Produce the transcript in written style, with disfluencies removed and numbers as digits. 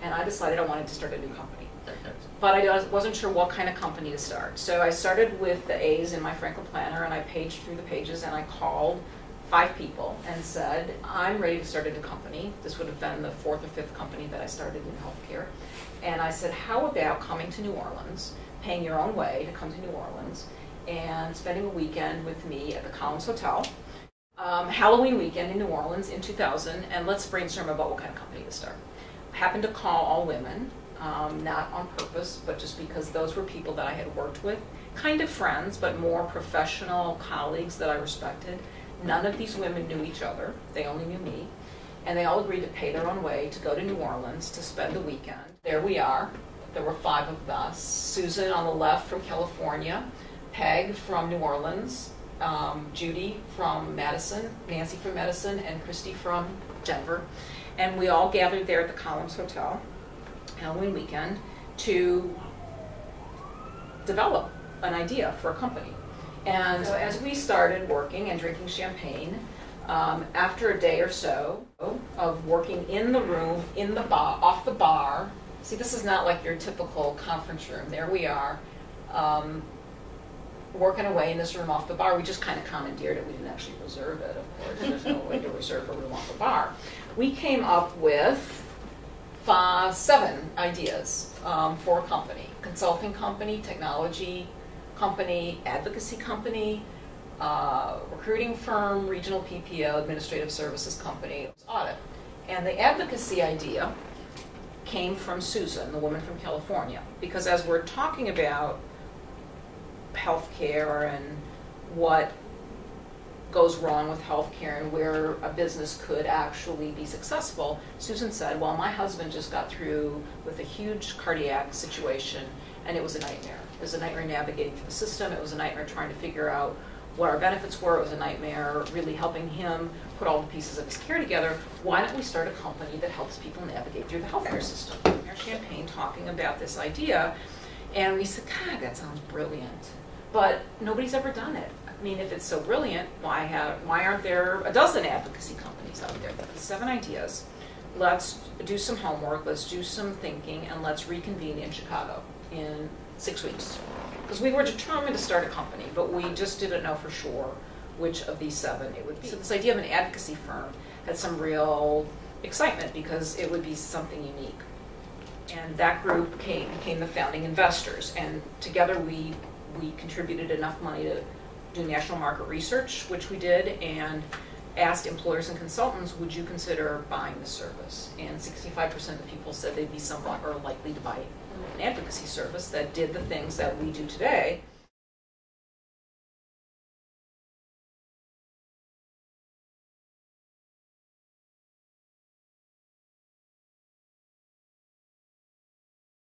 and I decided I wanted to start a new company. But I wasn't sure what kind of company to start. So I started with the A's in my Franklin Planner, and I paged through the pages, and I called 5 people and said, I'm ready to start a new company. This would have been the 4th or 5th company that I started in healthcare. And I said, how about coming to New Orleans, paying your own way to come to New Orleans, and spending a weekend with me at the Collins Hotel, Halloween weekend in New Orleans in 2000, and let's brainstorm about what kind of company to start. I happened to call all women. Not on purpose, but just because those were people that I had worked with, kind of friends, but more professional colleagues that I respected. None of these women knew each other. They only knew me. And they all agreed to pay their own way to go to New Orleans to spend the weekend. There we are. There were 5 of us. Susan on the left from California, Peg from New Orleans, Judy from Madison, Nancy from Madison, and Christy from Denver. And we all gathered there at the Collins Hotel Halloween weekend to develop an idea for a company. And so as we started working and drinking champagne, after a day or so of working in the room, in the bar, off the bar, see, this is not like your typical conference room. There we are, working away in this room off the bar. We just kind of commandeered it. We didn't actually reserve it, of course. There's no way to reserve a room off the bar. We came up with 7 ideas for a company: consulting company, technology company, advocacy company, recruiting firm, regional PPO, administrative services company, audit. And the advocacy idea came from Susan, the woman from California, because as we're talking about healthcare and what goes wrong with healthcare and where a business could actually be successful, Susan said, well, my husband just got through with a huge cardiac situation, and it was a nightmare. It was a nightmare navigating through the system. It was a nightmare trying to figure out what our benefits were. It was a nightmare really helping him put all the pieces of his care together. Why don't we start a company that helps people navigate through the healthcare system? Our champagne talking about this idea, and we said, God, that sounds brilliant. But nobody's ever done it. I mean, if it's so brilliant, why aren't there a dozen advocacy companies out there? 7 ideas. Let's do some homework, let's do some thinking, and let's reconvene in Chicago in 6 weeks. Because we were determined to start a company, but we just didn't know for sure which of these 7 it would be. So this idea of an advocacy firm had some real excitement because it would be something unique. And that group became the founding investors, and together we contributed enough money to do national market research, which we did, and asked employers and consultants, would you consider buying the service? And 65% of the people said they'd be somewhat or likely to buy an advocacy service that did the things that we do today.